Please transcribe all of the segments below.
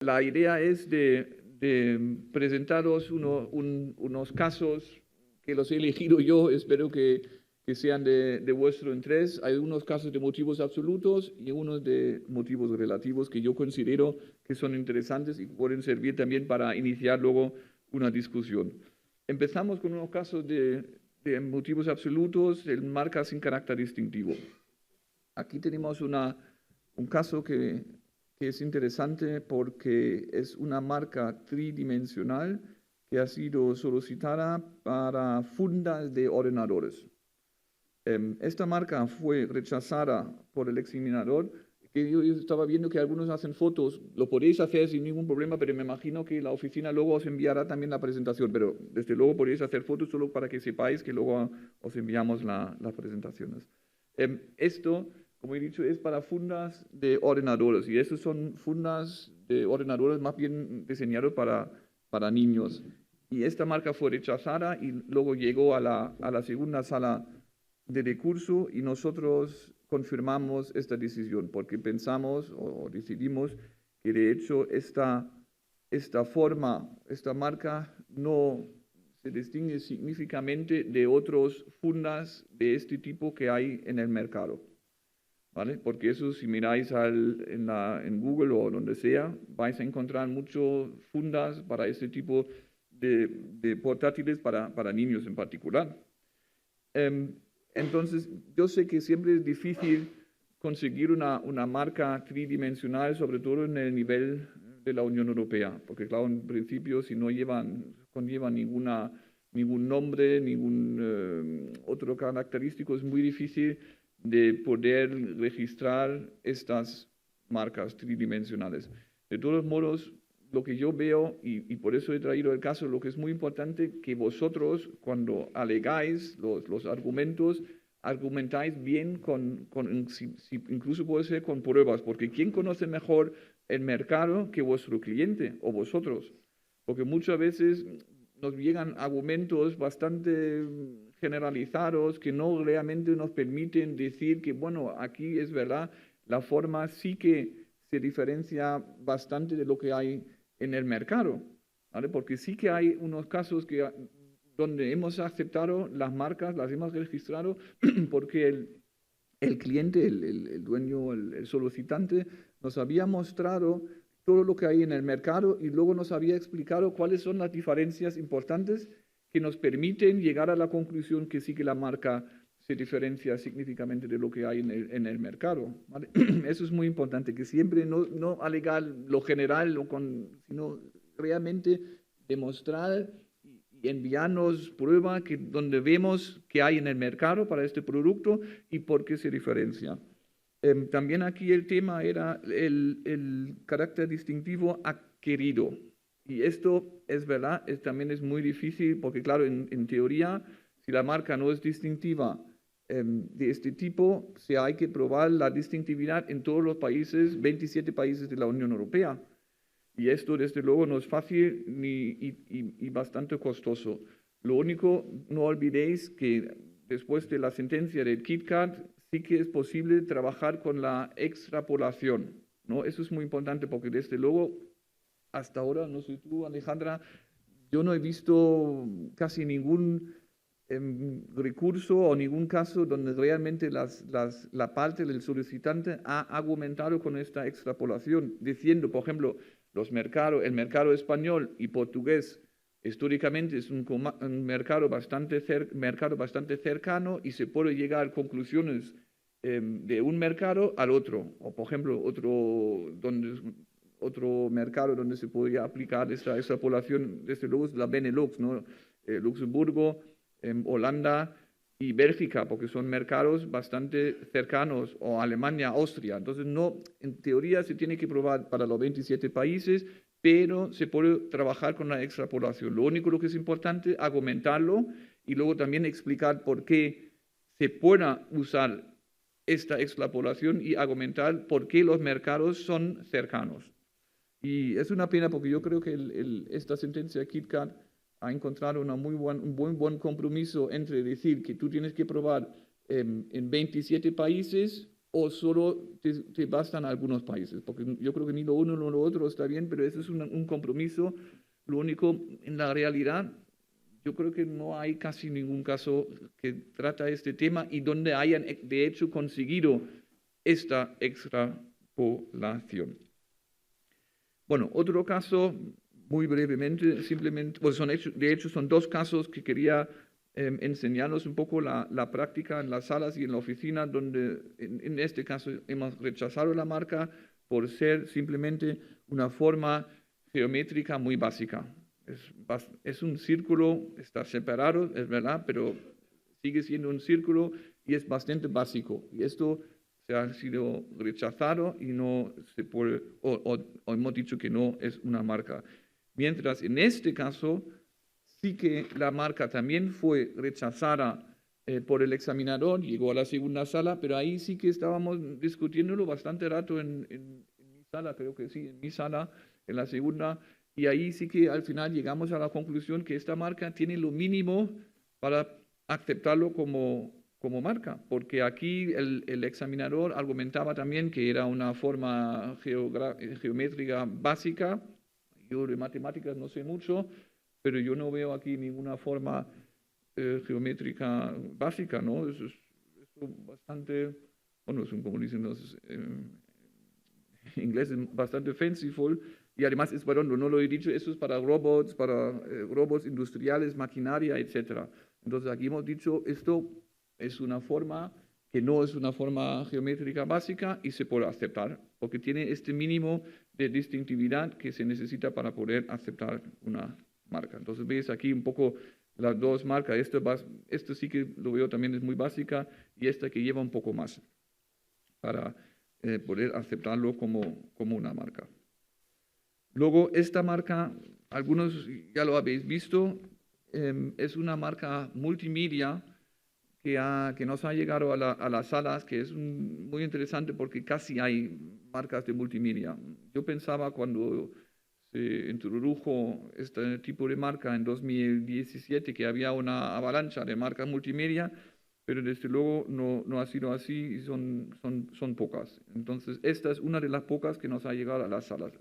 La idea es de presentaros unos casos que los he elegido yo, espero que sean de vuestro interés. Hay unos casos de motivos absolutos y unos de motivos relativos que yo considero que son interesantes y pueden servir también para iniciar luego una discusión. Empezamos con unos casos de motivos absolutos, el marca sin carácter distintivo. Aquí tenemos un caso que es interesante porque es una marca tridimensional que ha sido solicitada para fundas de ordenadores. Esta marca fue rechazada por el examinador, que yo estaba viendo que algunos hacen fotos, lo podéis hacer sin ningún problema, pero me imagino que la oficina luego os enviará también la presentación, pero desde luego podéis hacer fotos solo para que sepáis que luego os enviamos las presentaciones. Esto, como he dicho, es para fundas de ordenadores y esas son fundas de ordenadores más bien diseñados para niños. Y esta marca fue rechazada y luego llegó a la segunda sala de recurso y nosotros confirmamos esta decisión porque pensamos o decidimos que de hecho esta marca no se distingue significativamente de otras fundas de este tipo que hay en el mercado. ¿Vale? Porque eso, si miráis en Google o donde sea, vais a encontrar muchas fundas para este tipo de portátiles para niños en particular. Entonces, yo sé que siempre es difícil conseguir una marca tridimensional, sobre todo en el nivel de la Unión Europea, porque claro, en principio, si no conllevan ningún nombre, ningún otro característico, es muy difícil de poder registrar estas marcas tridimensionales. De todos modos, lo que yo veo, y por eso he traído el caso, lo que es muy importante, que vosotros cuando alegáis los argumentos, argumentáis bien incluso puede ser con pruebas, porque ¿quién conoce mejor el mercado que vuestro cliente o vosotros? Porque muchas veces nos llegan argumentos bastante generalizados que no realmente nos permiten decir que, bueno, aquí es verdad, la forma sí que se diferencia bastante de lo que hay en el mercado, ¿vale? Porque sí que hay unos casos donde hemos aceptado las marcas, las hemos registrado, porque el cliente, el dueño, el solicitante, nos había mostrado todo lo que hay en el mercado y luego nos había explicado cuáles son las diferencias importantes que nos permiten llegar a la conclusión que sí que la marca se diferencia significativamente de lo que hay en el mercado, ¿vale? Eso es muy importante, que siempre no alegar lo general, sino realmente demostrar y enviarnos pruebas donde vemos que hay en el mercado para este producto y por qué se diferencia. También aquí el tema era el carácter distintivo adquirido. Y esto es verdad, también es muy difícil porque claro, en teoría, si la marca no es distintiva de este tipo, hay que probar la distintividad en todos los países, 27 países de la Unión Europea. Y esto, desde luego, no es fácil y bastante costoso. Lo único, no olvidéis que después de la sentencia del KitKat, sí que es posible trabajar con la extrapolación, ¿no? Eso es muy importante porque, desde luego, hasta ahora, no sé tú, Alejandra, yo no he visto casi ningún recurso o ningún caso donde realmente la parte del solicitante ha argumentado con esta extrapolación, diciendo, por ejemplo, el mercado español y portugués históricamente es un mercado bastante cercano y se puede llegar a conclusiones de un mercado al otro, o por ejemplo, otro mercado donde se podría aplicar esta extrapolación, desde luego es la Benelux, ¿no? Luxemburgo, Holanda y Bélgica, porque son mercados bastante cercanos, o Alemania, Austria. Entonces, no, en teoría se tiene que probar para los 27 países, pero se puede trabajar con la extrapolación. Lo único que es importante, argumentarlo y luego también explicar por qué se pueda usar esta extrapolación y argumentar por qué los mercados son cercanos. Y es una pena porque yo creo que esta sentencia KitKat ha encontrado un buen compromiso entre decir que tú tienes que probar en 27 países o solo te bastan algunos países, porque yo creo que ni lo uno ni lo otro está bien, pero eso es un compromiso. Lo único, en la realidad, yo creo que no hay casi ningún caso que trata este tema y donde hayan de hecho conseguido esta extrapolación. Bueno, otro caso, muy brevemente, simplemente, pues de hecho son dos casos que quería enseñarnos un poco la práctica en las salas y en la oficina, donde en este caso hemos rechazado la marca por ser simplemente una forma geométrica muy básica. Es un círculo, está separado, es verdad, pero sigue siendo un círculo y es bastante básico. Y esto se ha sido rechazado y no se puede, o hemos dicho que no es una marca. Mientras en este caso, sí que la marca también fue rechazada por el examinador, llegó a la segunda sala, pero ahí sí que estábamos discutiéndolo bastante rato en mi sala, creo que sí, en mi sala, en la segunda, y ahí sí que al final llegamos a la conclusión que esta marca tiene lo mínimo para aceptarlo como marca, porque aquí el examinador argumentaba también que era una forma geométrica básica. Yo de matemáticas no sé mucho, pero yo no veo aquí ninguna forma geométrica básica, ¿no? Eso es bastante, bueno, es como dicen los ingleses, bastante fanciful, y además es, perdón, no lo he dicho, eso es para robots industriales, maquinaria, etc. Entonces aquí hemos dicho, esto es una forma que no es una forma geométrica básica y se puede aceptar, porque tiene este mínimo de distintividad que se necesita para poder aceptar una marca. Entonces veis aquí un poco las dos marcas, esto sí que lo veo también es muy básica y esta que lleva un poco más para poder aceptarlo como una marca. Luego esta marca, algunos ya lo habéis visto, es una marca multimedia que nos ha llegado a las salas, que es muy interesante porque casi hay marcas de multimedia. Yo pensaba cuando se introdujo este tipo de marca en 2017 que había una avalancha de marcas multimedia, pero desde luego no ha sido así y son pocas. Entonces, esta es una de las pocas que nos ha llegado a las salas.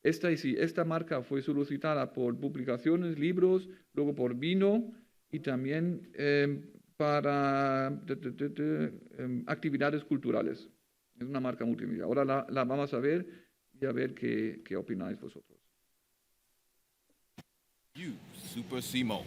Esta marca fue solicitada por publicaciones, libros, luego por vino y también para actividades culturales. Es una marca multimedia. Ahora la vamos a ver y a ver qué opináis vosotros. You, Super Simo.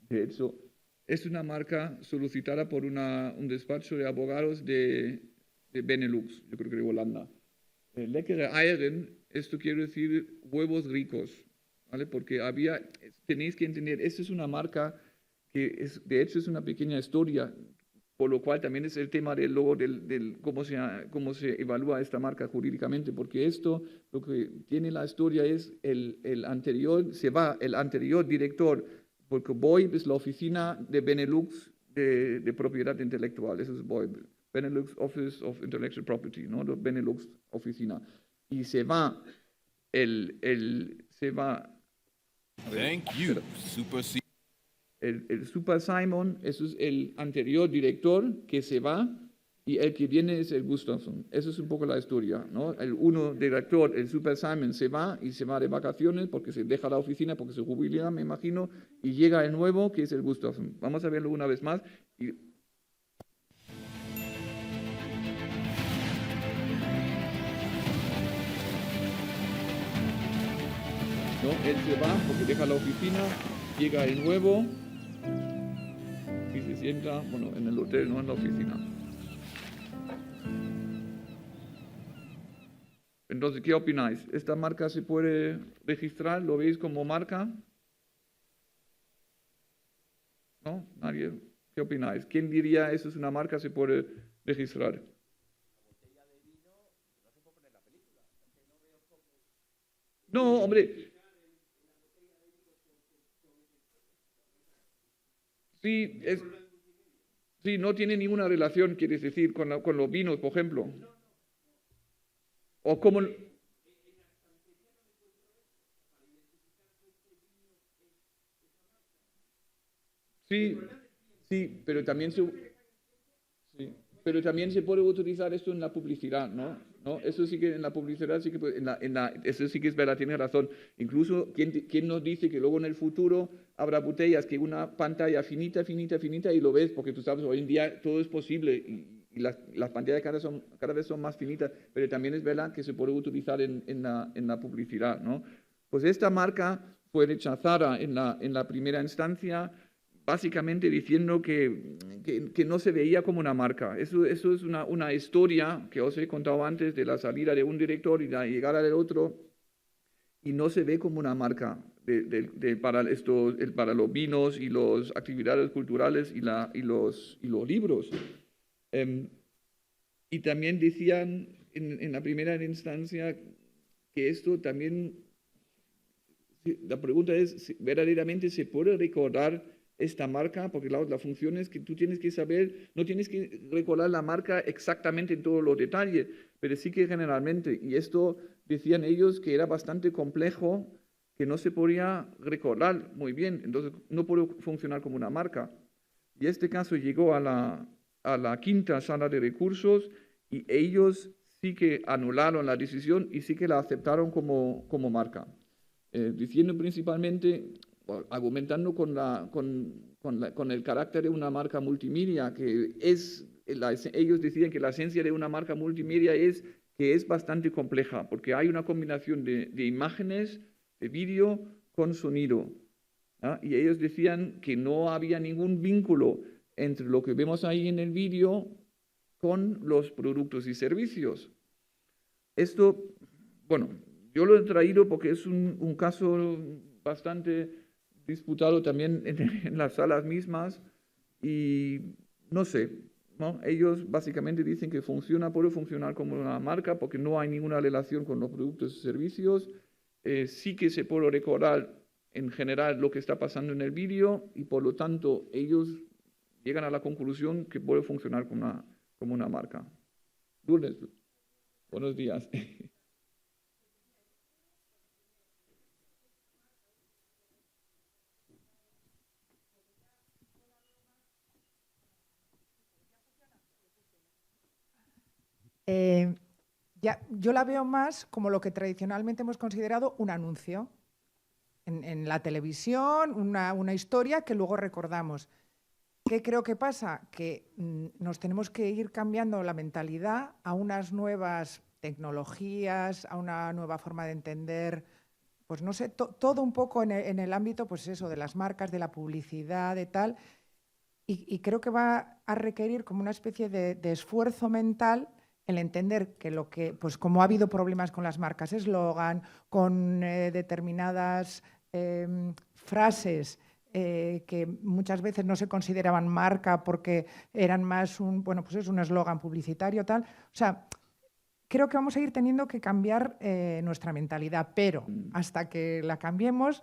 De hecho, es una marca solicitada por un despacho de abogados de Benelux, yo creo que de Holanda. Lekkere eieren, esto quiere decir huevos ricos, ¿vale? Porque tenéis que entender, esta es una marca que de hecho es una pequeña historia, por lo cual también es el tema del logo, cómo se evalúa esta marca jurídicamente, porque esto, lo que tiene la historia es el anterior director, porque BOIB es la oficina de Benelux de propiedad intelectual, eso es BOIB. Benelux Office of Intellectual Property, ¿no? La Benelux oficina. Y se va Thank you, Super Simo. El Super Simon, eso es el anterior director que se va y el que viene es el Gustafsson. Eso es un poco la historia, ¿no? El director, el Super Simon, se va y se va de vacaciones porque se deja la oficina, porque se jubila, me imagino, y llega el nuevo que es el Gustafsson. Vamos a verlo una vez más. ¿No? Él se va porque deja la oficina, llega el nuevo y se sienta, bueno, en el hotel, no en la oficina. Entonces, ¿qué opináis? ¿Esta marca se puede registrar? ¿Lo veis como marca? ¿No? ¿Nadie? ¿Qué opináis? ¿Quién diría eso es una marca, se puede registrar? No, hombre. Sí, sí, no tiene ninguna relación, quieres decir, con los vinos, por ejemplo. O como... Sí, sí, pero también sí, pero también se puede utilizar esto en la publicidad, ¿no? ¿No? Eso sí que en la publicidad sí que eso sí que es verdad, tiene razón. Incluso, ¿quién nos dice que luego en el futuro habrá botellas que una pantalla finita, finita, finita y lo ves? Porque tú sabes, hoy en día todo es posible y las pantallas cada vez son más finitas, pero también es verdad que se puede utilizar en la publicidad, ¿no? Pues esta marca fue rechazada en la primera instancia, básicamente diciendo que no se veía como una marca. Eso es una historia que os he contado antes de la salida de un director y la llegada del otro, y no se ve como una marca para los vinos y las actividades culturales y los libros. Y también decían en la primera instancia que esto también, la pregunta es, si ¿verdaderamente se puede recordar esta marca? Porque la función es que tú tienes que saber, no tienes que recordar la marca exactamente en todos los detalles, pero sí que generalmente, y esto decían ellos que era bastante complejo, que no se podía recordar muy bien, entonces no puede funcionar como una marca. Y este caso llegó a la quinta sala de recursos y ellos sí que anularon la decisión y sí que la aceptaron como marca. Diciendo principalmente, argumentando con el carácter de una marca multimedia, que ellos decían que la esencia de una marca multimedia es que es bastante compleja, porque hay una combinación de imágenes, de vídeo con sonido. ¿Ah? Y ellos decían que no había ningún vínculo entre lo que vemos ahí en el vídeo con los productos y servicios. Esto, bueno, yo lo he traído porque es un caso bastante disputado también en las salas mismas y no sé, ¿no? Ellos básicamente dicen que puede funcionar como una marca porque no hay ninguna relación con los productos y servicios. Sí que se puede recordar en general lo que está pasando en el vídeo y por lo tanto ellos llegan a la conclusión que puede funcionar como una marca. Lourdes, buenos días. Yo la veo más como lo que tradicionalmente hemos considerado un anuncio en la televisión, una historia que luego recordamos. ¿Qué creo que pasa? Que nos tenemos que ir cambiando la mentalidad a unas nuevas tecnologías, a una nueva forma de entender, pues no sé, todo un poco en el ámbito, pues eso, de las marcas, de la publicidad, de tal. Y creo que va a requerir como una especie de esfuerzo mental el entender que pues como ha habido problemas con las marcas eslogan, con determinadas frases que muchas veces no se consideraban marca porque eran más un eslogan publicitario, tal. O sea, creo que vamos a ir teniendo que cambiar nuestra mentalidad, pero hasta que la cambiemos,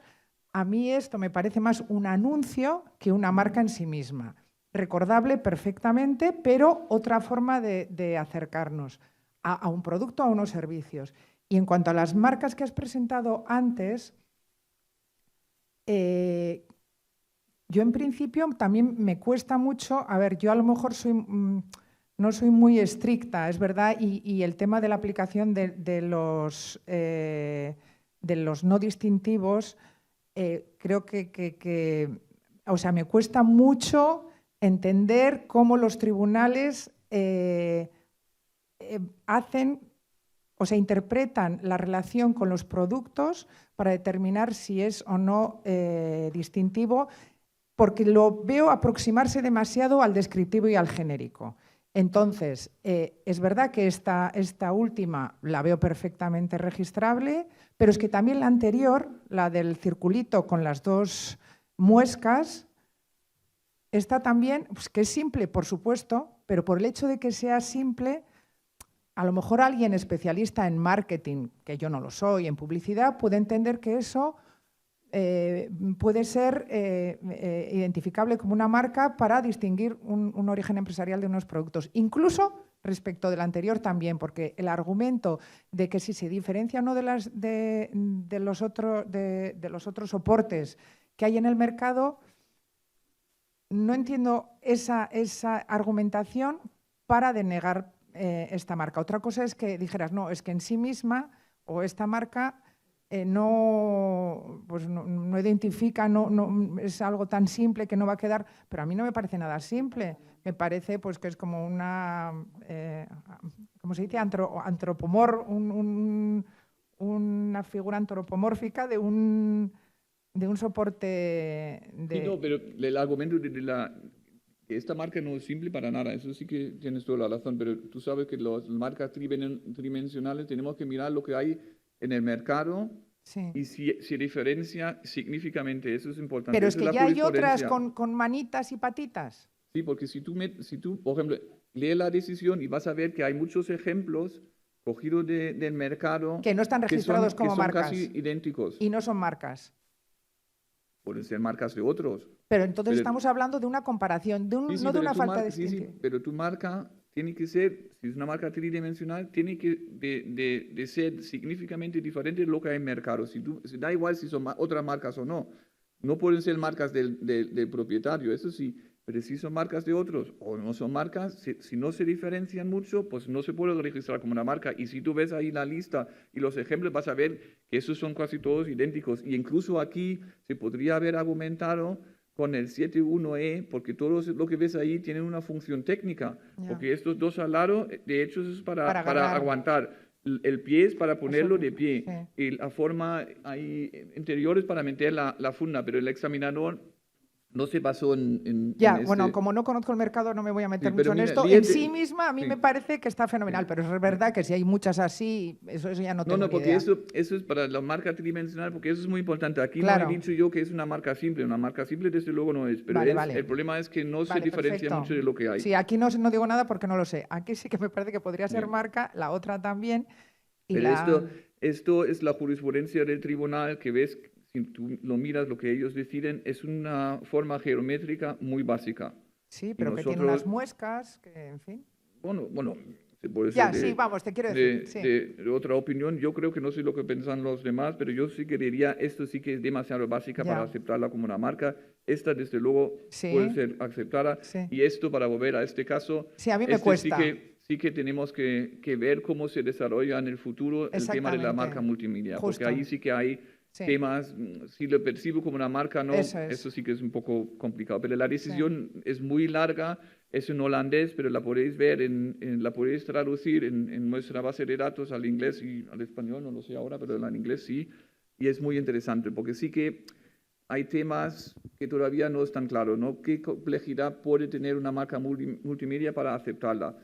a mí esto me parece más un anuncio que una marca en sí misma. Recordable perfectamente, pero otra forma de acercarnos a un producto, a unos servicios. Y en cuanto a las marcas que has presentado antes, yo en principio también me cuesta mucho, a ver, yo a lo mejor no soy muy estricta, es verdad, y el tema de la aplicación de los no distintivos, creo que, o sea, me cuesta mucho entender cómo los tribunales interpretan la relación con los productos para determinar si es o no distintivo, porque lo veo aproximarse demasiado al descriptivo y al genérico. Entonces, es verdad que esta última la veo perfectamente registrable, pero es que también la anterior, la del circulito con las dos muescas, está también, pues, que es simple, por supuesto, pero por el hecho de que sea simple, a lo mejor alguien especialista en marketing, que yo no lo soy, en publicidad, puede entender que eso puede ser identificable como una marca para distinguir un origen empresarial de unos productos. Incluso respecto del anterior también, porque el argumento de que si se diferencia o no de los otros soportes que hay en el mercado, no entiendo esa argumentación para denegar esta marca. Otra cosa es que dijeras, no, es que en sí misma o esta marca no identifica, no es algo tan simple que no va a quedar, pero a mí no me parece nada simple. Me parece pues que es como una, ¿cómo se dice? Una figura antropomórfica de un soporte de... Sí, no, pero el argumento que esta marca no es simple para nada, eso sí que tienes toda la razón, pero tú sabes que las marcas tridimensionales tenemos que mirar lo que hay en el mercado Sí. y si se diferencia significativamente, eso es importante. Pero es Esa que la ya hay otras jurisprudencia. con manitas y patitas. Sí, porque si tú, por ejemplo, lees la decisión y vas a ver que hay muchos ejemplos cogidos del mercado Que no están registrados como que son marcas. casi idénticos. Y no son marcas. Pueden ser marcas de otros. Pero entonces Pero- estamos hablando de una comparación, Sí, sí, no de pero una tu falta de marca, sí, distinción. sí, pero tu marca tiene que ser, si es una marca tridimensional, tiene que de ser significativamente diferente de lo que hay en el mercado. Da igual si son otras marcas o no. No pueden ser marcas del propietario, eso sí, pero si son marcas de otros o no son marcas, si no se diferencian mucho, pues no se puede registrar como una marca. Y si tú ves ahí la lista y los ejemplos, vas a ver que esos son casi todos idénticos. Y incluso aquí se podría haber argumentado con el 7.1e, porque todo lo que ves ahí tiene una función técnica, Ya. porque estos dos al lado, de hecho, es Para para agarrar. aguantar. El pie es para ponerlo de pie, sí. y la forma ahí interior es para meter la funda, pero el examinador no se basó en Ya, este. bueno, como no conozco el mercado no me voy a meter Sí, pero mucho en mira, esto. En líete- sí misma a mí sí. me parece que está fenomenal, pero es verdad que si hay muchas así, eso ya no tengo No, ni porque idea. eso es para la marca tridimensional, porque eso es muy importante. Aquí Claro. no he dicho yo que es una marca simple desde luego no es, pero Vale, vale. el problema es que no se Vale, diferencia perfecto. mucho de lo que hay. Sí, aquí no digo nada porque no lo sé. Aquí sí que me parece que podría ser Bien. marca, la otra también. Y Pero la... esto es la jurisprudencia del tribunal que ves, si tú lo miras, lo que ellos deciden, es una forma geométrica muy básica. Sí, pero que tiene nosotros- unas muescas, que en fin. Bueno, se puede Ya, ser sí, vamos, te quiero decir. Sí. de otra opinión. Yo creo que no sé lo que piensan los demás, pero yo sí que diría, esto sí que es demasiado básica Ya. para aceptarla como una marca. Esta, desde luego, Sí. puede ser aceptada. Sí. Y esto, para volver a este caso, Sí, a mí me este cuesta. sí que tenemos que ver cómo se desarrolla en el futuro el tema de la Exactamente. marca multimedia. Justo. Porque ahí sí que hay Sí. temas, si lo percibo como una marca, no, Eso es. sí que es un poco complicado. Pero la decisión es muy larga, es en holandés, pero la podéis ver, la podéis traducir en nuestra base de datos al inglés y al español, no lo sé ahora, pero al inglés sí. Y es muy interesante, porque sí que hay temas que todavía no están claros, ¿no? ¿Qué complejidad puede tener una marca multimedia para aceptarla?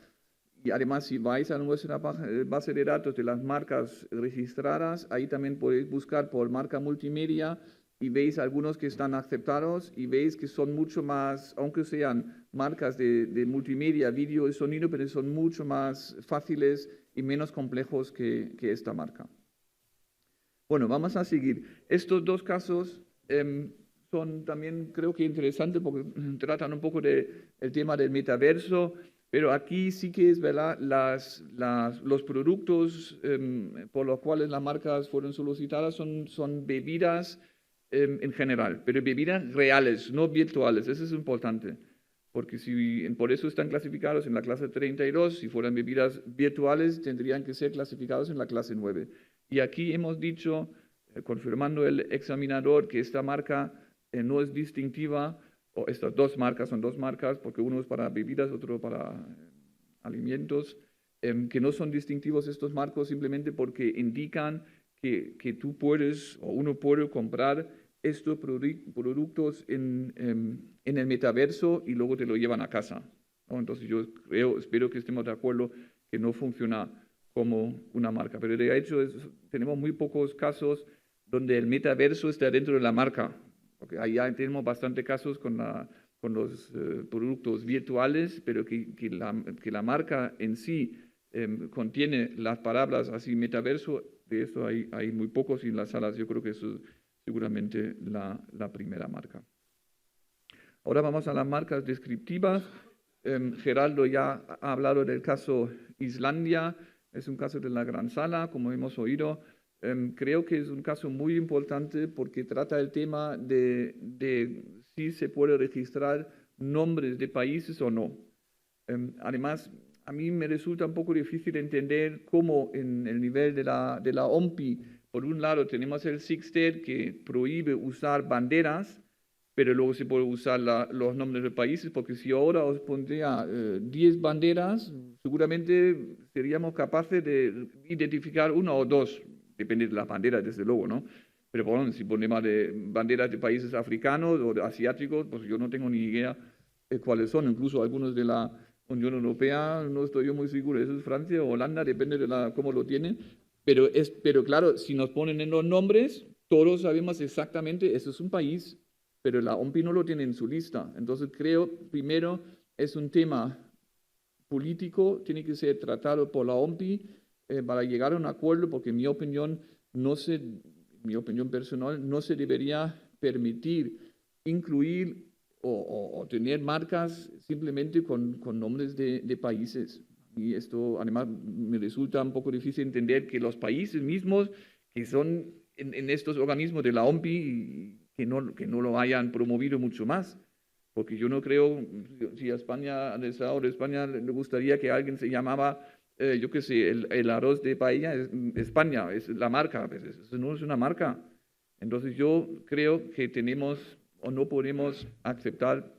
Y además, si vais a nuestra base de datos de las marcas registradas, ahí también podéis buscar por marca multimedia y veis algunos que están aceptados y veis que son mucho más, aunque sean marcas de multimedia, vídeo y sonido, pero son mucho más fáciles y menos complejos que esta marca. Bueno, vamos a seguir. Estos dos casos son también, creo que interesantes porque tratan un poco del tema del metaverso. Pero aquí sí que es verdad, los productos por los cuales las marcas fueron solicitadas son bebidas en general, pero bebidas reales, no virtuales. Eso es importante, porque por eso están clasificados en la clase 32. Si fueran bebidas virtuales, tendrían que ser clasificados en la clase 9. Y aquí hemos dicho, confirmando el examinador, que esta marca no es distintiva, o estas dos marcas son dos marcas, porque uno es para bebidas, otro para alimentos, que no son distintivos estos marcos simplemente porque indican que tú puedes o uno puede comprar estos productos en el metaverso y luego te lo llevan a casa, ¿no? Entonces yo espero que estemos de acuerdo que no funciona como una marca, pero de hecho tenemos muy pocos casos donde el metaverso está dentro de la marca. Porque ahí ya tenemos bastante casos con los productos virtuales, pero que la marca en sí contiene las palabras así metaverso, de eso hay muy pocos y en las salas yo creo que eso seguramente la primera marca. Ahora vamos a las marcas descriptivas. Geraldo ya ha hablado del caso Islandia, es un caso de la gran sala, como hemos oído. Creo que es un caso muy importante porque trata el tema de si se puede registrar nombres de países o no. Además, a mí me resulta un poco difícil entender cómo en el nivel de la OMPI, por un lado tenemos el SIGSTED que prohíbe usar banderas, pero luego se puede usar los nombres de países, porque si ahora os pondría 10 banderas, seguramente seríamos capaces de identificar una o dos, depende de las banderas, desde luego, ¿no? Pero bueno, si ponemos banderas de países africanos o de asiáticos, pues yo no tengo ni idea cuáles son, incluso algunos de la Unión Europea, no estoy yo muy seguro, eso es Francia o Holanda, depende de cómo lo tienen, pero claro, si nos ponen en los nombres, todos sabemos exactamente, eso es un país, pero la OMPI no lo tiene en su lista. Entonces creo, primero, es un tema político, tiene que ser tratado por la OMPI para llegar a un acuerdo, porque en mi opinión personal, no se debería permitir incluir o tener marcas simplemente con nombres de países. Y esto además me resulta un poco difícil entender que los países mismos que son en estos organismos de la OMPI que no lo hayan promovido mucho más. Porque yo no creo, si a España, al Estado de España le gustaría que alguien se llamaba, yo qué sé, el arroz de paella, España, es la marca, pues eso no es una marca. Entonces yo creo que tenemos o no podemos aceptar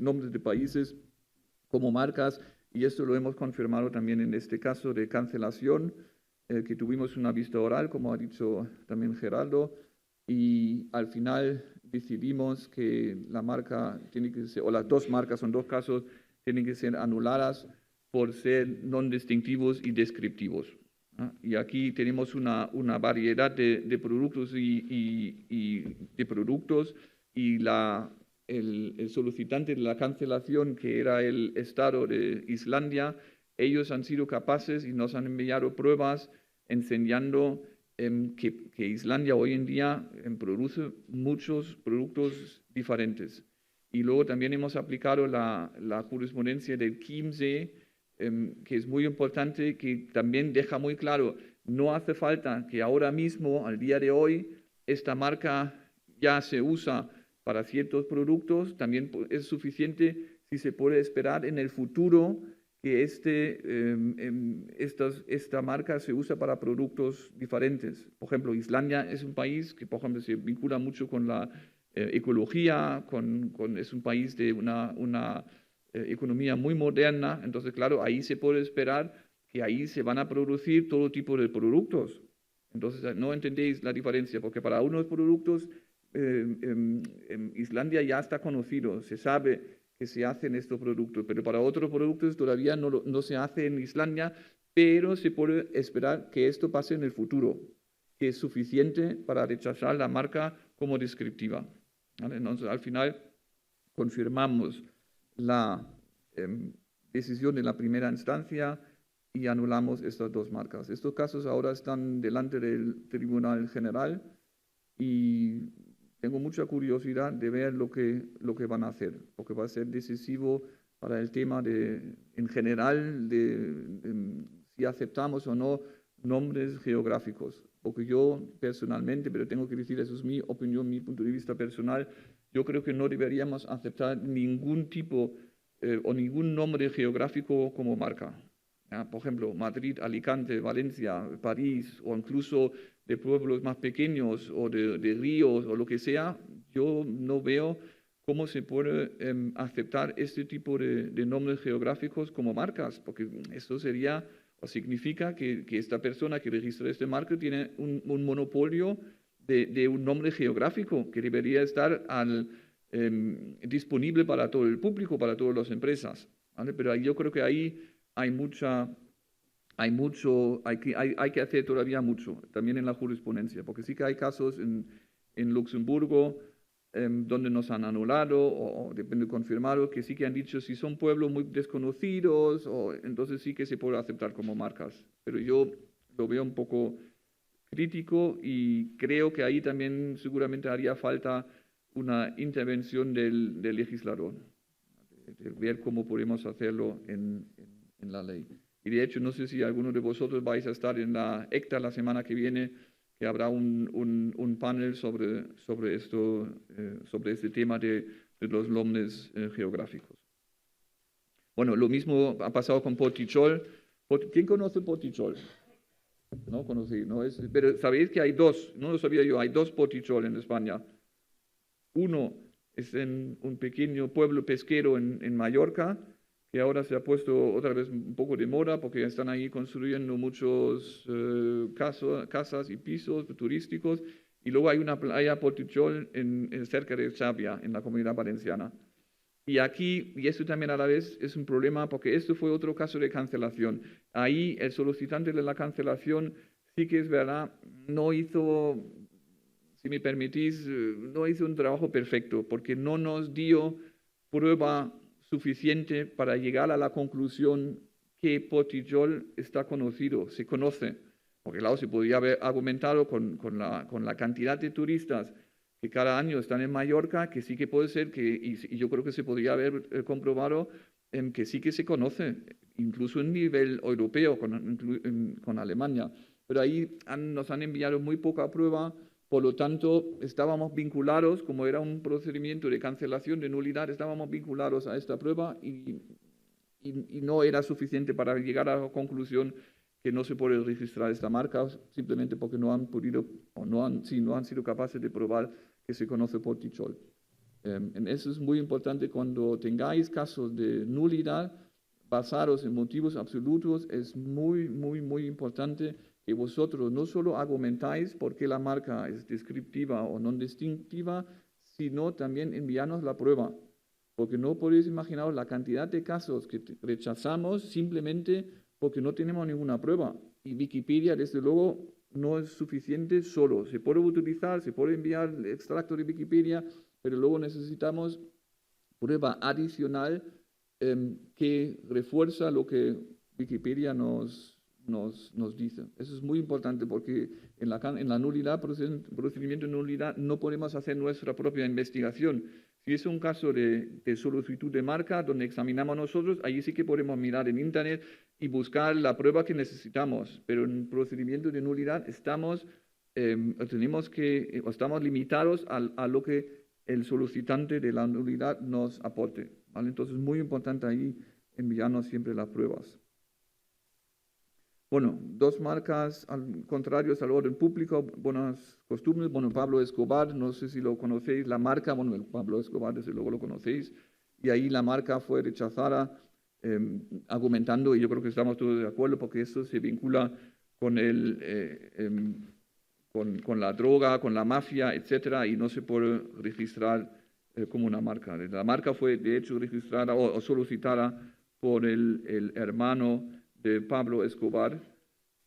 nombres de países como marcas, y esto lo hemos confirmado también en este caso de cancelación, que tuvimos una vista oral, como ha dicho también Geraldo, y al final decidimos que la marca tiene que ser, o las dos marcas, son dos casos, tienen que ser anuladas por ser no distintivos y descriptivos. Y aquí tenemos una variedad de productos y de productos, y el solicitante de la cancelación, que era el Estado de Islandia, ellos han sido capaces y nos han enviado pruebas enseñando que Islandia hoy en día produce muchos productos diferentes. Y luego también hemos aplicado la jurisprudencia del Chiemsee, que es muy importante, que también deja muy claro, no hace falta que ahora mismo, al día de hoy, esta marca ya se usa para ciertos productos, también es suficiente si se puede esperar en el futuro que esta marca se usa para productos diferentes. Por ejemplo, Islandia es un país que, por ejemplo, se vincula mucho con la ecología, es un país de una economía muy moderna, entonces, claro, ahí se puede esperar que ahí se van a producir todo tipo de productos. Entonces, no entendéis la diferencia, porque para unos productos Islandia ya está conocido, se sabe que se hacen estos productos, pero para otros productos todavía no se hace en Islandia, pero se puede esperar que esto pase en el futuro, que es suficiente para rechazar la marca como descriptiva. ¿Vale? Entonces, al final, confirmamos la decisión de la primera instancia y anulamos estas dos marcas. Estos casos ahora están delante del Tribunal General y tengo mucha curiosidad de ver lo que van a hacer, porque va a ser decisivo para el tema en general de si aceptamos o no nombres geográficos. Porque yo personalmente, pero tengo que decir, eso es mi opinión, mi punto de vista personal, yo creo que no deberíamos aceptar ningún tipo o ningún nombre geográfico como marca. Por ejemplo, Madrid, Alicante, Valencia, París, o incluso de pueblos más pequeños o de ríos o lo que sea, yo no veo cómo se puede aceptar este tipo de nombres geográficos como marcas, porque esto sería o significa que esta persona que registra este marca tiene un monopolio de un nombre geográfico que debería estar disponible para todo el público, para todas las empresas. ¿Vale? Pero yo creo que ahí hay que hacer todavía mucho, también en la jurisprudencia, porque sí que hay casos en Luxemburgo donde nos han anulado o depende confirmado, que sí que han dicho si son pueblos muy desconocidos, entonces sí que se puede aceptar como marcas. Pero yo lo veo un poco crítico y creo que ahí también seguramente haría falta una intervención del legislador, de ver cómo podemos hacerlo en la ley. Y de hecho, no sé si alguno de vosotros vais a estar en la ECTA la semana que viene, que habrá un panel sobre esto, sobre este tema de los nombres geográficos. Bueno, lo mismo ha pasado con Potichol. ¿Quién conoce Potichol? No conocí, ¿no? Pero sabéis que hay dos, no lo sabía yo, hay dos Potichol en España. Uno es en un pequeño pueblo pesquero en Mallorca, que ahora se ha puesto otra vez un poco de moda porque están ahí construyendo muchos casas y pisos turísticos. Y luego hay una playa Potichol cerca de Xàbia, en la Comunidad Valenciana. Y aquí, y esto también a la vez es un problema porque esto fue otro caso de cancelación. Ahí el solicitante de la cancelación sí que es verdad, no hizo, si me permitís, no hizo un trabajo perfecto porque no nos dio prueba suficiente para llegar a la conclusión que Potichol está conocido, se conoce. Porque claro, se podría haber argumentado con la cantidad de turistas que cada año están en Mallorca, que sí que puede ser que, y yo creo que se podría haber comprobado, que sí que se conoce, incluso en nivel europeo con Alemania. Pero ahí nos han enviado muy poca prueba, por lo tanto estábamos vinculados, como era un procedimiento de cancelación, de nulidad, estábamos vinculados a esta prueba y no era suficiente para llegar a la conclusión que no se puede registrar esta marca simplemente porque no han podido o no han sido capaces de probar que se conoce Potichol. Eso es muy importante cuando tengáis casos de nulidad basados en motivos absolutos. Es muy, muy, muy importante que vosotros no solo argumentáis por qué la marca es descriptiva o no distintiva, sino también enviarnos la prueba. Porque no podéis imaginaros la cantidad de casos que rechazamos simplemente porque no tenemos ninguna prueba. Y Wikipedia, desde luego, no es suficiente solo. Se puede utilizar, se puede enviar el extracto de Wikipedia, pero luego necesitamos prueba adicional que refuerza lo que Wikipedia nos dice. Eso es muy importante porque en la nulidad, procedimiento de nulidad, no podemos hacer nuestra propia investigación. Si es un caso de solicitud de marca donde examinamos nosotros, allí sí que podemos mirar en Internet y buscar la prueba que necesitamos, pero en procedimiento de nulidad estamos limitados a lo que el solicitante de la nulidad nos aporte, ¿vale? Entonces es muy importante ahí enviarnos siempre las pruebas. Bueno, dos marcas contrarios al orden público, buenas costumbres. Bueno, Pablo Escobar, no sé si lo conocéis, la marca, bueno, Pablo Escobar desde luego lo conocéis, y ahí la marca fue rechazada argumentando, y yo creo que estamos todos de acuerdo, porque eso se vincula con con la droga, con la mafia, etcétera, y no se puede registrar como una marca. La marca fue, de hecho, registrada o solicitada por el hermano de Pablo Escobar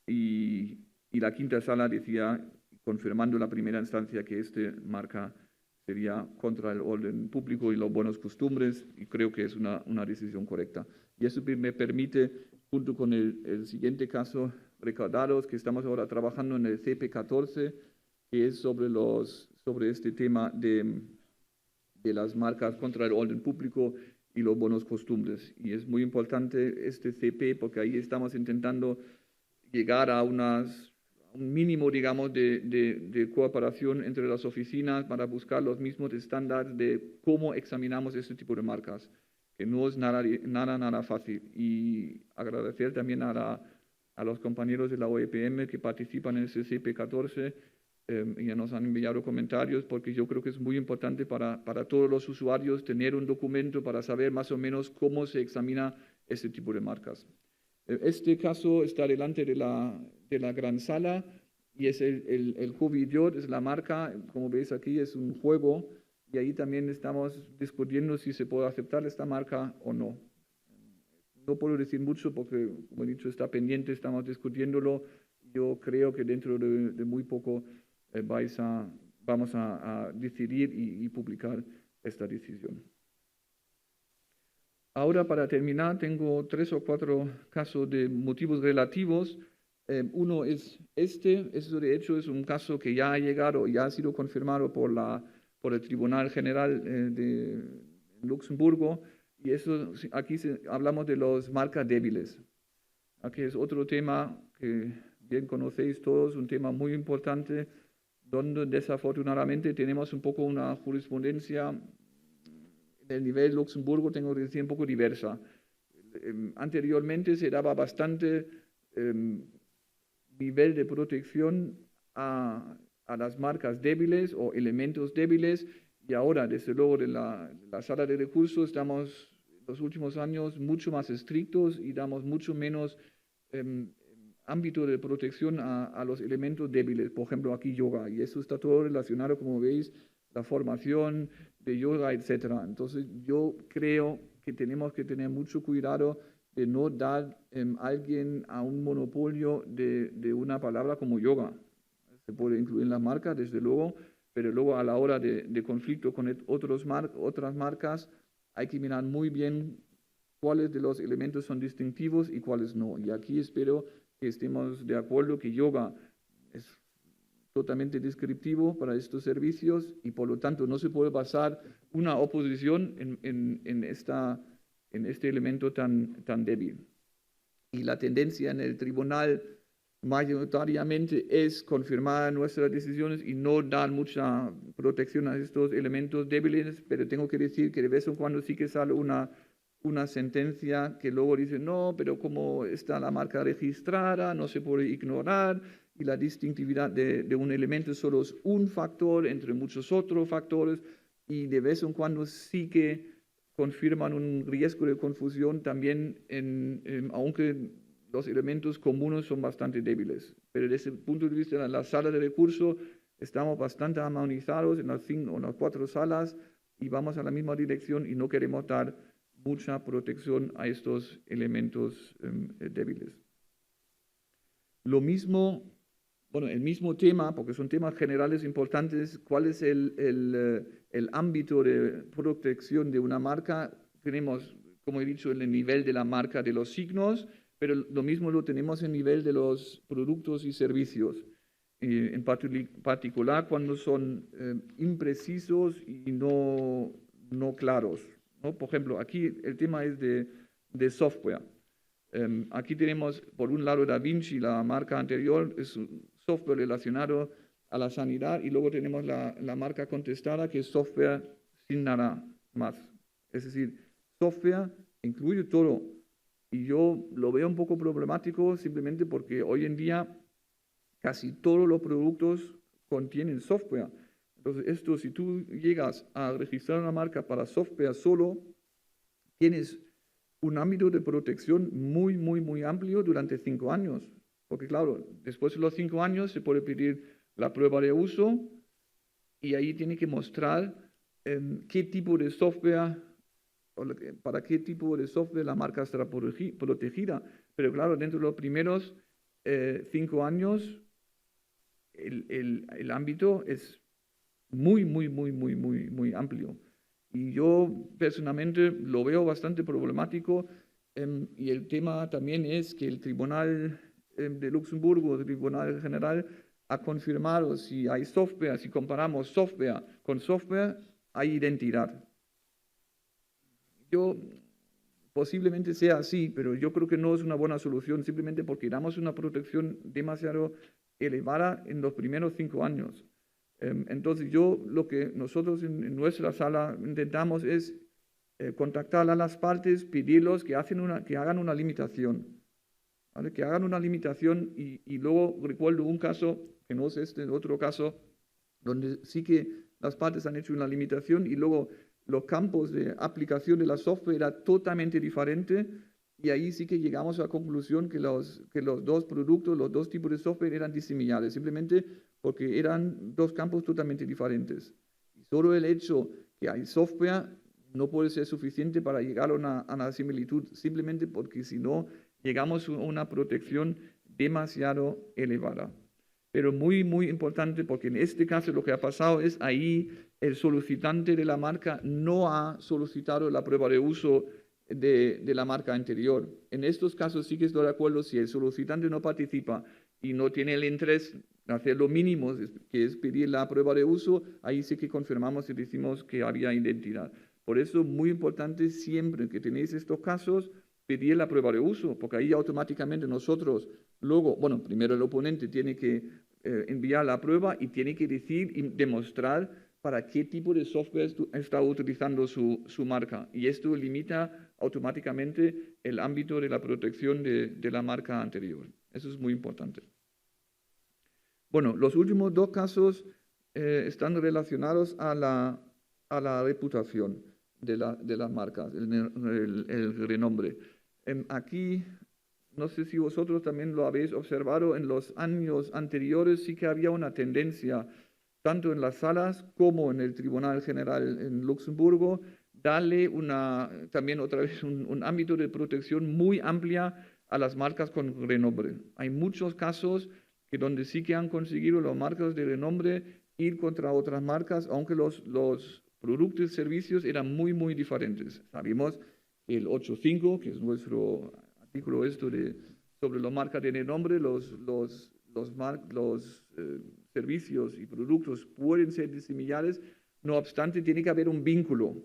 y la quinta sala decía, confirmando la primera instancia, que esta marca sería contra el orden público y las buenas costumbres, y creo que es una decisión correcta. Y eso me permite, junto con el siguiente caso, recordaros que estamos ahora trabajando en el CP14, que es sobre este tema de las marcas contra el orden público y los buenos costumbres. Y es muy importante este CP porque ahí estamos intentando llegar a un mínimo, digamos, de cooperación entre las oficinas para buscar los mismos estándares de cómo examinamos este tipo de marcas, que no es nada fácil. Y agradecer también a los compañeros de la OEPM que participan en ese CP14, ya nos han enviado comentarios porque yo creo que es muy importante para todos los usuarios tener un documento para saber más o menos cómo se examina este tipo de marcas. Este caso está delante de la gran sala y es el Covidiot, es la marca, como veis aquí es un juego y ahí también estamos discutiendo si se puede aceptar esta marca o no. No puedo decir mucho porque, como he dicho, está pendiente, estamos discutiéndolo. Yo creo que dentro de muy poco vamos a decidir y publicar esta decisión. Ahora, para terminar, tengo 3 o 4 casos de motivos relativos Uno es eso de hecho es un caso que ya ha llegado, ya ha sido confirmado por el Tribunal General de Luxemburgo, y eso, aquí hablamos de las marcas débiles. Aquí es otro tema que bien conocéis todos, un tema muy importante, donde desafortunadamente tenemos un poco una jurisprudencia del nivel Luxemburgo, tengo que decir, un poco diversa. Anteriormente se daba bastante nivel de protección a las marcas débiles o elementos débiles, y ahora, desde luego, de la sala de recursos estamos en los últimos años mucho más estrictos y damos mucho menos ámbito de protección a los elementos débiles, por ejemplo aquí yoga, y eso está todo relacionado, como veis, la formación de yoga, etc. Entonces yo creo que tenemos que tener mucho cuidado de no dar a alguien a un monopolio de una palabra como yoga. Se puede incluir en la marca, desde luego, pero luego a la hora de conflicto con otras marcas hay que mirar muy bien cuáles de los elementos son distintivos y cuáles no. Y aquí espero que estemos de acuerdo que yoga es totalmente descriptivo para estos servicios y por lo tanto no se puede basar una oposición en este elemento tan débil. Y la tendencia en el tribunal mayoritariamente es confirmar nuestras decisiones y no dar mucha protección a estos elementos débiles, pero tengo que decir que de vez en cuando sí que sale una sentencia que luego dice, no, pero como está la marca registrada, no se puede ignorar, y la distintividad de un elemento solo es un factor entre muchos otros factores, y de vez en cuando sí que confirman un riesgo de confusión también, aunque los elementos comunes son bastante débiles. Pero desde el punto de vista de la sala de recursos, estamos bastante armonizados en las 4 salas y vamos a la misma dirección y no queremos dar mucha protección a estos elementos débiles. Lo mismo, bueno, el mismo tema, porque son temas generales importantes, ¿cuál es el ámbito de protección de una marca? Tenemos, como he dicho, el nivel de la marca de los signos, pero lo mismo lo tenemos en nivel de los productos y servicios, en particular cuando son imprecisos y no claros, ¿no? Por ejemplo, aquí el tema es de software. Aquí tenemos, por un lado, Da Vinci, la marca anterior, es un software relacionado a la sanidad, y luego tenemos la marca contestada, que es software sin nada más. Es decir, software incluye todo. Y yo lo veo un poco problemático simplemente porque hoy en día casi todos los productos contienen software. Entonces, esto, si tú llegas a registrar una marca para software solo, tienes un ámbito de protección muy, muy, muy amplio durante 5 años. Porque claro, después de los 5 años se puede pedir la prueba de uso y ahí tiene que mostrar qué tipo de software, para qué tipo de software la marca estará protegida. Pero claro, dentro de los primeros 5 años, el ámbito es muy, muy, muy, muy, muy, muy amplio. Y yo personalmente lo veo bastante problemático, y el tema también es que el Tribunal de Luxemburgo, el Tribunal General, ha confirmado si hay software, si comparamos software con software, hay identidad. Posiblemente sea así, pero yo creo que no es una buena solución, simplemente porque damos una protección demasiado elevada en los primeros 5 años. Entonces lo que nosotros en nuestra sala intentamos es contactar a las partes, pedirlos que hagan una limitación, ¿vale? Que hagan una limitación, y luego recuerdo un caso, que no es este, otro caso, donde sí que las partes han hecho una limitación y luego los campos de aplicación de la software era totalmente diferente, y ahí sí que llegamos a la conclusión que los dos productos, los dos tipos de software eran disimilares, simplemente porque eran 2 campos totalmente diferentes. Y solo el hecho que hay software no puede ser suficiente para llegar a una similitud, simplemente porque si no, llegamos a una protección demasiado elevada. Pero muy, muy importante, porque en este caso lo que ha pasado es ahí el solicitante de la marca no ha solicitado la prueba de uso de la marca anterior. En estos casos sí que estoy de acuerdo, si el solicitante no participa y no tiene el interés de hacer lo mínimo, que es pedir la prueba de uso, ahí sí que confirmamos y decimos que había identidad. Por eso, muy importante siempre que tenéis estos casos, pedir la prueba de uso, porque ahí automáticamente nosotros, luego, bueno, primero el oponente tiene que enviar la prueba y tiene que decir y demostrar para qué tipo de software está utilizando su marca. Y esto limita automáticamente el ámbito de la protección de la marca anterior. Eso es muy importante. Bueno, los últimos dos casos están relacionados a la reputación de las marcas, el renombre. Aquí, no sé si vosotros también lo habéis observado, en los años anteriores sí que había una tendencia, tanto en las salas como en el Tribunal General en Luxemburgo, darle también otra vez un ámbito de protección muy amplia a las marcas con renombre. Hay muchos casos donde sí que han conseguido las marcas de renombre ir contra otras marcas, aunque los productos y servicios eran muy, muy diferentes. Sabemos el 8.5, que es nuestro artículo sobre la marca de renombre, los servicios y productos pueden ser similares, no obstante tiene que haber un vínculo,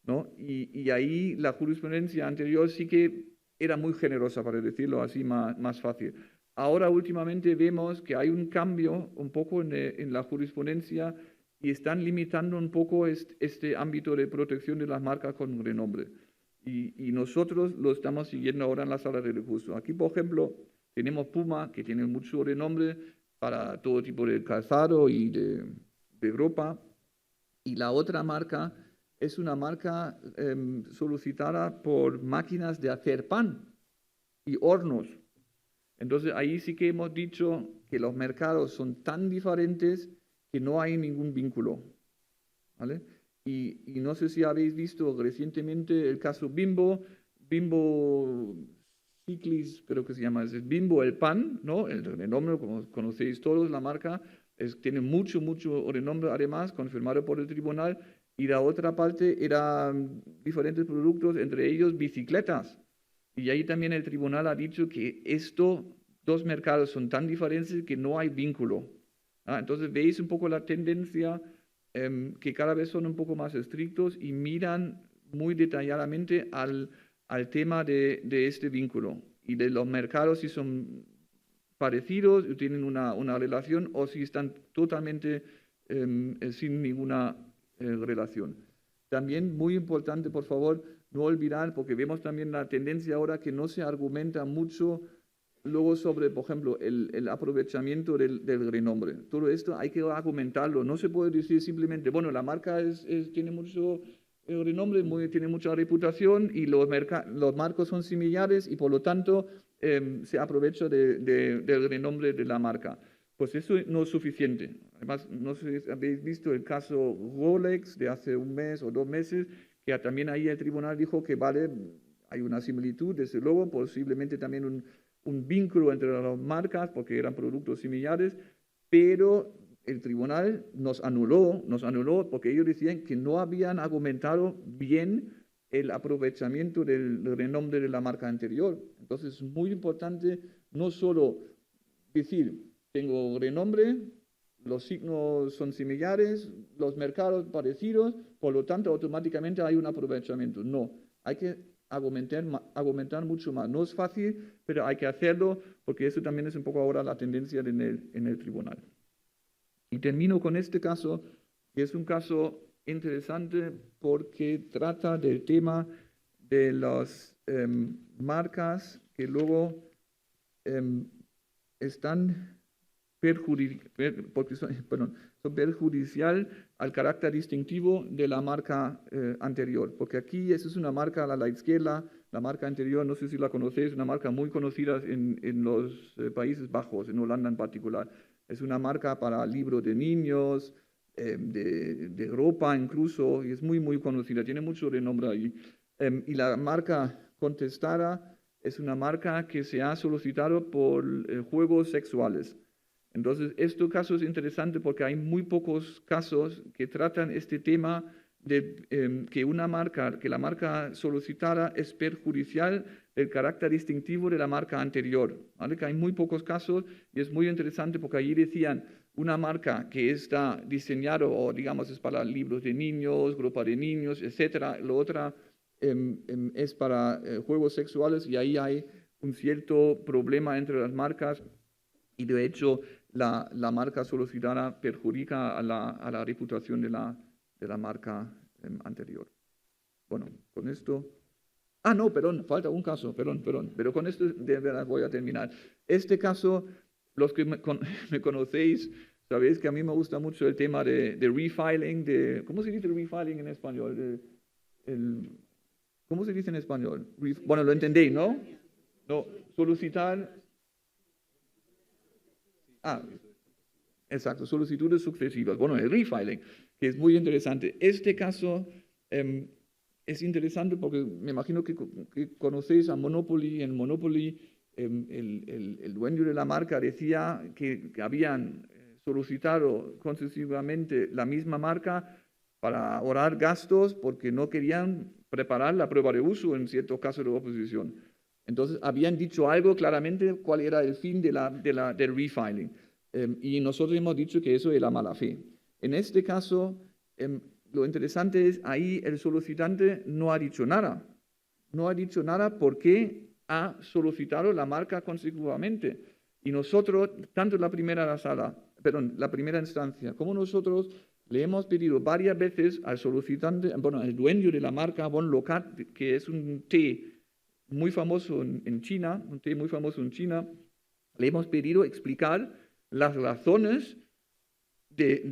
¿no? Y ahí la jurisprudencia anterior sí que era muy generosa, para decirlo así más fácil. Ahora últimamente vemos que hay un cambio un poco en la jurisprudencia y están limitando un poco este ámbito de protección de las marcas con renombre. Y nosotros lo estamos siguiendo ahora en la sala de recurso. Aquí, por ejemplo, tenemos Puma, que tiene mucho renombre para todo tipo de calzado y de ropa. Y la otra marca es una marca solicitada por máquinas de hacer pan y hornos. Entonces, ahí sí que hemos dicho que los mercados son tan diferentes que no hay ningún vínculo, ¿vale? Y no sé si habéis visto recientemente el caso Bimbo Ciclis, creo que se llama, es Bimbo el pan, ¿no? El renombre, como conocéis todos, la marca, tiene mucho renombre, además, confirmado por el tribunal, y la otra parte eran diferentes productos, entre ellos bicicletas. Y ahí también el tribunal ha dicho que estos dos mercados son tan diferentes que no hay vínculo. Entonces veis un poco la tendencia que cada vez son un poco más estrictos y miran muy detalladamente al tema de este vínculo. Y de los mercados si son parecidos, tienen una relación o si están totalmente sin ninguna relación. También muy importante, por favor, no olvidar, porque vemos también la tendencia ahora que no se argumenta mucho luego sobre, por ejemplo, el aprovechamiento del renombre. Todo esto hay que argumentarlo. No se puede decir simplemente, bueno, la marca tiene mucho renombre, tiene mucha reputación y los marcos son similares y por lo tanto se aprovecha del renombre de la marca. Pues eso no es suficiente. Además, no sé si habéis visto el caso Rolex de hace un mes o 2 meses, que también ahí el tribunal dijo que vale, hay una similitud, desde luego, posiblemente también un vínculo entre las marcas, porque eran productos similares, pero el tribunal nos anuló porque ellos decían que no habían argumentado bien el aprovechamiento del renombre de la marca anterior. Entonces es muy importante no solo decir, tengo renombre, los signos son similares, los mercados parecidos, por lo tanto automáticamente hay un aprovechamiento. No, hay que argumentar mucho más. No es fácil, pero hay que hacerlo porque eso también es un poco ahora la tendencia en el tribunal. Y termino con este caso, que es un caso interesante porque trata del tema de las marcas que luego están son perjudicial al carácter distintivo de la marca anterior. Porque aquí esa es una marca a la izquierda, la marca anterior, no sé si la conocéis, una marca muy conocida en los Países Bajos, en Holanda en particular. Es una marca para libros de niños, de ropa incluso, y es muy conocida, tiene mucho renombre ahí. Y la marca contestada es una marca que se ha solicitado por juegos sexuales. Entonces, este caso es interesante porque hay muy pocos casos que tratan este tema que la marca solicitada es perjudicial del carácter distintivo de la marca anterior, ¿vale? Que hay muy pocos casos y es muy interesante porque allí decían una marca que está diseñada o digamos es para libros de niños, grupo de niños, etcétera. La otra es para juegos sexuales y ahí hay un cierto problema entre las marcas y de hecho la marca solicitada perjudica a la reputación de la marca anterior. Bueno, con esto... Ah, no, perdón, falta un caso, perdón, pero con esto de verdad voy a terminar. Este caso, los que me conocéis, sabéis que a mí me gusta mucho el tema de refiling, ¿cómo se dice refiling en español? ¿Cómo se dice en español? Bueno, lo entendéis, ¿no? No, solicitar... Ah, exacto, solicitudes sucesivas. Bueno, el refiling, que es muy interesante. Este caso es interesante porque me imagino que conocéis a Monopoly. En Monopoly, el dueño de la marca decía que habían solicitado concesivamente la misma marca para ahorrar gastos porque no querían preparar la prueba de uso en ciertos casos de oposición. Entonces, habían dicho algo claramente cuál era el fin del refiling. Y nosotros hemos dicho que eso era mala fe. En este caso, lo interesante es ahí el solicitante no ha dicho nada. No ha dicho nada porque ha solicitado la marca consecutivamente. Y nosotros, tanto la primera instancia, como nosotros le hemos pedido varias veces al solicitante, bueno, al dueño de la marca Bon Locat, que es un té muy famoso en China, un té muy famoso en China, le hemos pedido explicar las razones de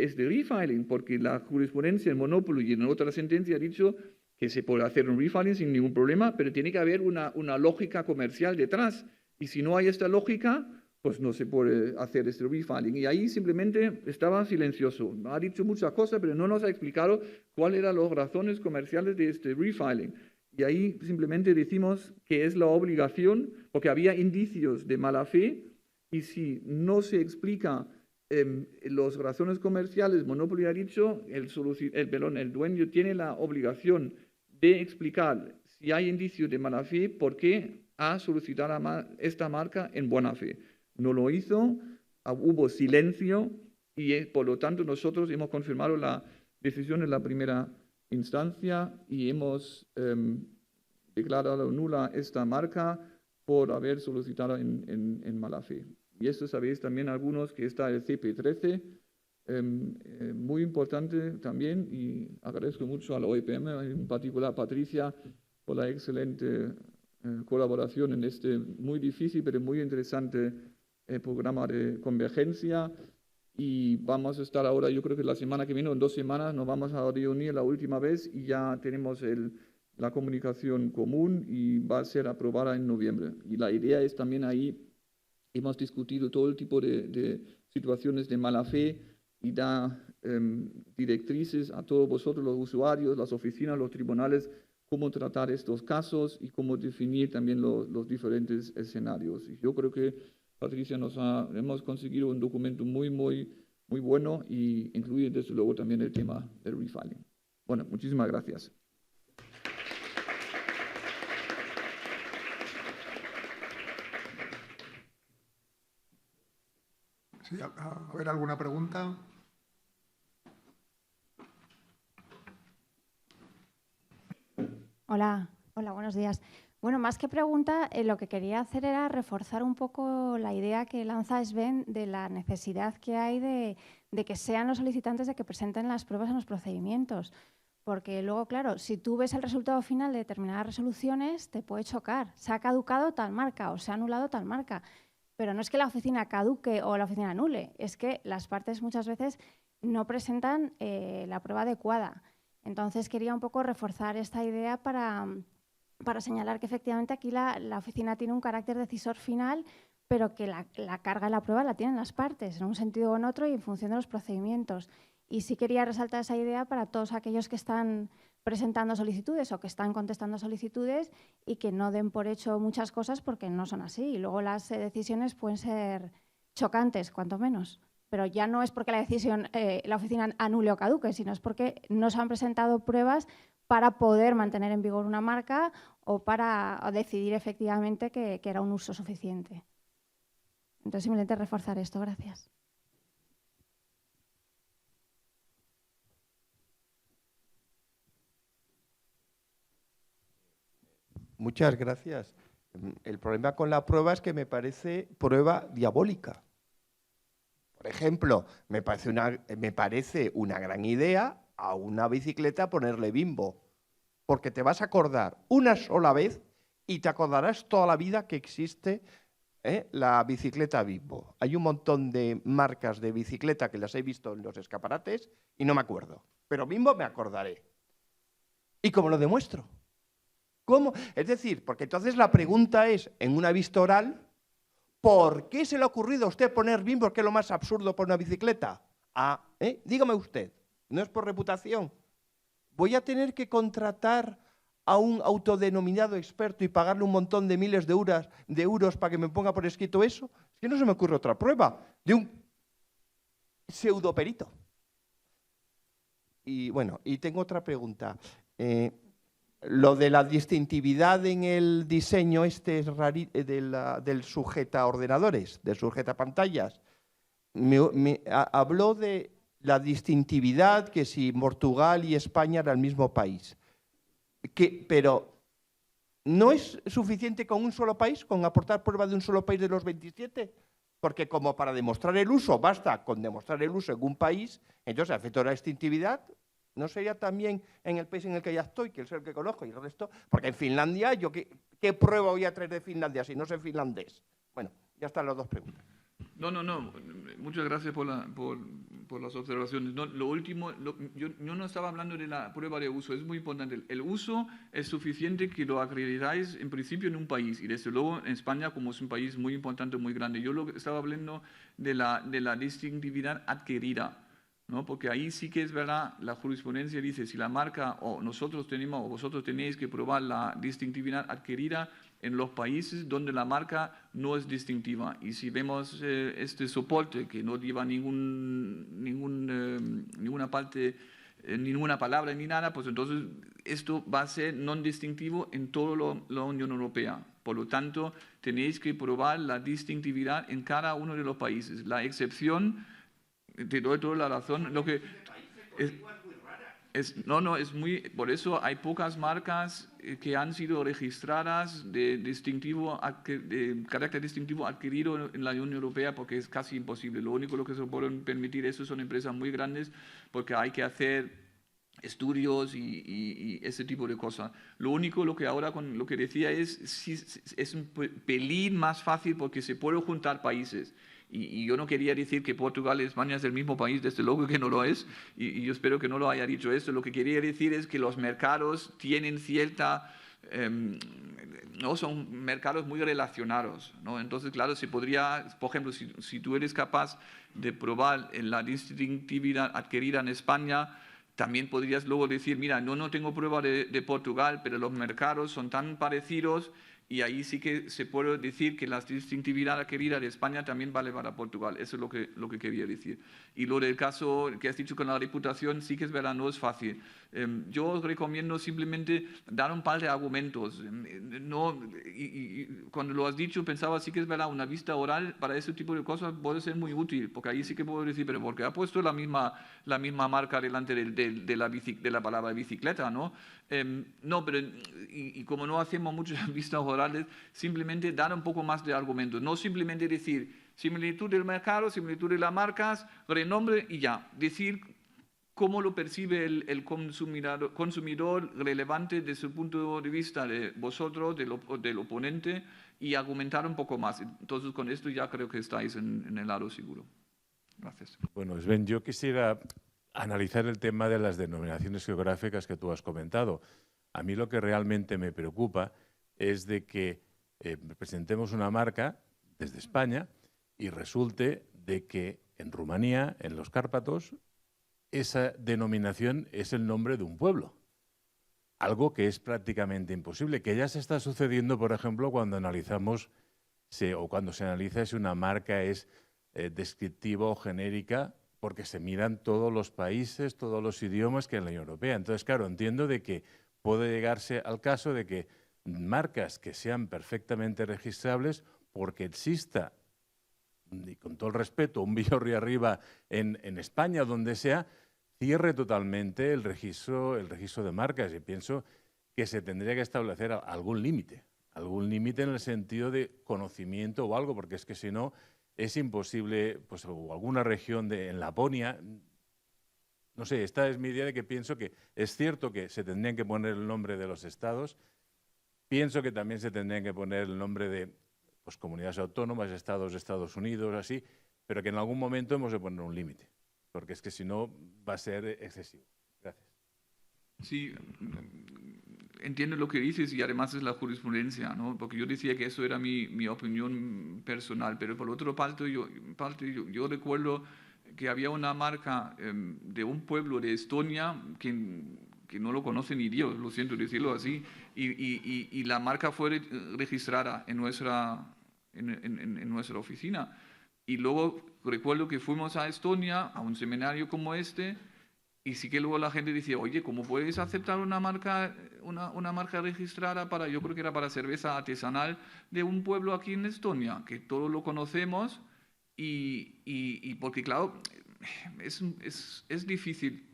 este refiling, porque la jurisprudencia en Monopoly y en otra sentencia ha dicho que se puede hacer un refiling sin ningún problema, pero tiene que haber una lógica comercial detrás. Y si no hay esta lógica, pues no se puede hacer este refiling. Y ahí simplemente estaba silencioso. Ha dicho muchas cosas, pero no nos ha explicado cuáles eran las razones comerciales de este refiling. Y ahí simplemente decimos que es la obligación, porque había indicios de mala fe, y si no se explica las razones comerciales, Monopoly ha dicho, el dueño tiene la obligación de explicar si hay indicios de mala fe, por qué ha solicitado esta marca en buena fe. No lo hizo, hubo silencio y por lo tanto nosotros hemos confirmado la decisión en la primera instancia y hemos declarado nula esta marca por haber solicitado en mala fe. Y esto sabéis también algunos que está el CP13, muy importante también, y agradezco mucho a la OIPM, en particular a Patricia, por la excelente colaboración en este muy difícil pero muy interesante programa de convergencia. Y vamos a estar ahora, yo creo que la semana que viene, en 2 semanas, nos vamos a reunir la última vez y ya tenemos la comunicación común y va a ser aprobada en noviembre. Y la idea es también ahí, hemos discutido todo el tipo de situaciones de mala fe y da directrices a todos vosotros, los usuarios, las oficinas, los tribunales, cómo tratar estos casos y cómo definir también los diferentes escenarios. Y yo creo que, Patricia, hemos conseguido un documento muy bueno y incluye desde luego también el tema del refiling. Bueno, muchísimas gracias. Sí, a ver, ¿alguna pregunta? Hola, buenos días. Bueno, más que pregunta, lo que quería hacer era reforzar un poco la idea que lanza Sven de la necesidad que hay de que sean los solicitantes de que presenten las pruebas en los procedimientos. Porque luego, claro, si tú ves el resultado final de determinadas resoluciones, te puede chocar. Se ha caducado tal marca o se ha anulado tal marca. Pero no es que la oficina caduque o la oficina anule, es que las partes muchas veces no presentan la prueba adecuada. Entonces quería un poco reforzar esta idea para señalar que efectivamente aquí la oficina tiene un carácter decisor final, pero que la carga de la prueba la tienen las partes, en un sentido o en otro y en función de los procedimientos. Y sí quería resaltar esa idea para todos aquellos que están presentando solicitudes o que están contestando solicitudes y que no den por hecho muchas cosas porque no son así. Y luego las decisiones pueden ser chocantes, cuanto menos. pero ya no es porque la oficina anule o caduque, sino es porque no se han presentado pruebas para poder mantener en vigor una marca o para decidir efectivamente que era un uso suficiente. Entonces, simplemente reforzar esto. Gracias. Muchas gracias. El problema con la prueba es que me parece prueba diabólica. Por ejemplo, me parece una gran idea a una bicicleta ponerle Bimbo, porque te vas a acordar una sola vez y te acordarás toda la vida que existe la bicicleta Bimbo. Hay un montón de marcas de bicicleta que las he visto en los escaparates y no me acuerdo, pero Bimbo me acordaré. ¿Y cómo lo demuestro? ¿Cómo? Es decir, porque entonces la pregunta es, en una vista oral, ¿por qué se le ha ocurrido a usted poner Bimbo, que es lo más absurdo por una bicicleta? Dígame usted, ¿no es por reputación? ¿Voy a tener que contratar a un autodenominado experto y pagarle un montón de miles de euros para que me ponga por escrito eso? Es que no se me ocurre otra prueba de un pseudoperito. Y bueno, y tengo otra pregunta. Lo de la distintividad en el diseño del sujetaordenadores, del sujetapantallas, habló de la distintividad, que si Portugal y España eran el mismo país. Pero ¿no es suficiente con un solo país, con aportar prueba de un solo país de los 27? Porque como para demostrar el uso, basta con demostrar el uso en un país, entonces a efecto de la distintividad, ¿no sería también en el país en el que ya estoy, que es el que conozco y el resto? Porque en Finlandia, ¿qué prueba voy a traer de Finlandia si no sé finlandés? Bueno, ya están las dos preguntas. No. Muchas gracias por las observaciones. No, lo último, yo no estaba hablando de la prueba de uso, es muy importante. El uso es suficiente que lo acreditáis en principio en un país y desde luego en España, como es un país muy importante, muy grande. Yo estaba hablando de la distintividad adquirida, ¿no? Porque ahí sí que es verdad, la jurisprudencia dice, si la marca o nosotros tenemos o vosotros tenéis que probar la distintividad adquirida en los países donde la marca no es distintiva. Y si vemos este soporte que no lleva ninguna parte, ninguna palabra ni nada, pues entonces esto va a ser no distintivo en toda la Unión Europea. Por lo tanto, tenéis que probar la distintividad en cada uno de los países. La excepción, te doy toda la razón, lo que es muy, por eso hay pocas marcas que han sido registradas de carácter distintivo adquirido en la Unión Europea, porque es casi imposible. Lo único que se pueden permitir eso son empresas muy grandes, porque hay que hacer estudios y ese tipo de cosas. Lo único, lo que ahora con lo que decía es un pelín más fácil porque se pueden juntar países. Y yo no quería decir que Portugal y España es el mismo país, desde luego que no lo es, y yo espero que no lo haya dicho esto. Lo que quería decir es que los mercados tienen cierta... no son mercados muy relacionados, ¿no? Entonces, claro, se podría, por ejemplo, si tú eres capaz de probar la distintividad adquirida en España, también podrías luego decir, mira, no tengo prueba de Portugal, pero los mercados son tan parecidos. Y ahí sí que se puede decir que la distintividad adquirida de España también vale para Portugal. Eso es lo que quería decir. Y lo del caso que has dicho con la reputación, sí que es verdad, no es fácil. Yo os recomiendo simplemente dar un par de argumentos. Y cuando lo has dicho, pensaba, sí que es verdad, una vista oral para ese tipo de cosas puede ser muy útil, porque ahí sí que puedo decir, pero ¿por qué ha puesto la misma marca delante de la palabra bicicleta, ¿no? No, pero y como no hacemos muchas vistas orales, simplemente dar un poco más de argumentos. No simplemente decir similitud del mercado, similitud de las marcas, renombre y ya. Decir cómo lo percibe el consumidor relevante desde el punto de vista de vosotros, del oponente, y argumentar un poco más. Entonces, con esto ya creo que estáis en el lado seguro. Gracias. Bueno, Sven, yo quisiera analizar el tema de las denominaciones geográficas que tú has comentado. A mí lo que realmente me preocupa es de que presentemos una marca desde España y resulte de que en Rumanía, en los Cárpatos, esa denominación es el nombre de un pueblo. Algo que es prácticamente imposible, que ya se está sucediendo, por ejemplo, cuando analizamos o cuando se analiza si una marca es descriptiva o genérica, porque se miran todos los países, todos los idiomas que hay en la Unión Europea. Entonces, claro, entiendo de que puede llegarse al caso de que marcas que sean perfectamente registrables, porque exista, y con todo el respeto, un Villorri arriba en España, donde sea, cierre totalmente el registro de marcas. Y pienso que se tendría que establecer algún límite en el sentido de conocimiento o algo, porque es que si no es imposible, pues o alguna región en Laponia, no sé, esta es mi idea de que pienso que es cierto que se tendrían que poner el nombre de los estados, pienso que también se tendrían que poner el nombre de pues, comunidades autónomas, estados de Estados Unidos, así, pero que en algún momento hemos de poner un límite, porque es que si no va a ser excesivo. Gracias. Sí, entiendo lo que dices y además es la jurisprudencia, ¿no? Porque yo decía que eso era mi opinión personal, pero por otra parte yo recuerdo que había una marca de un pueblo de Estonia que no lo conoce ni Dios, lo siento decirlo así, y la marca fue registrada en nuestra oficina. Y luego recuerdo que fuimos a Estonia a un seminario como este. Y sí que luego la gente decía, oye, ¿cómo puedes aceptar una marca registrada para, yo creo que era para cerveza artesanal de un pueblo aquí en Estonia, que todos lo conocemos y porque claro, es difícil.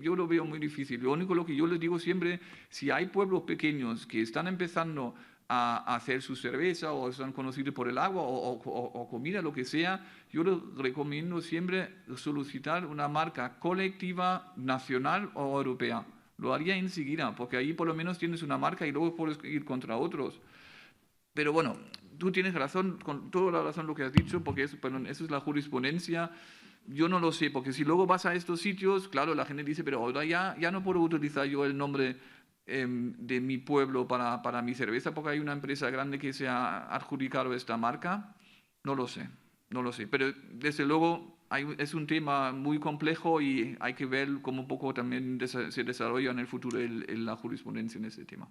Yo lo veo muy difícil. Lo que yo les digo siempre, si hay pueblos pequeños que están empezando a hacer su cerveza o están conocidos por el agua o comida, lo que sea, yo les recomiendo siempre solicitar una marca colectiva, nacional o europea. Lo haría enseguida, porque ahí por lo menos tienes una marca y luego puedes ir contra otros. Pero bueno, tú tienes razón, con toda la razón lo que has dicho, porque eso es la jurisprudencia. Yo no lo sé, porque si luego vas a estos sitios, claro, la gente dice, pero ahora ya no puedo utilizar yo el nombre de mi pueblo para mi cerveza porque hay una empresa grande que se ha adjudicado esta marca. No lo sé. Pero desde luego es un tema muy complejo y hay que ver cómo un poco también se desarrolla en el futuro la jurisprudencia en ese tema.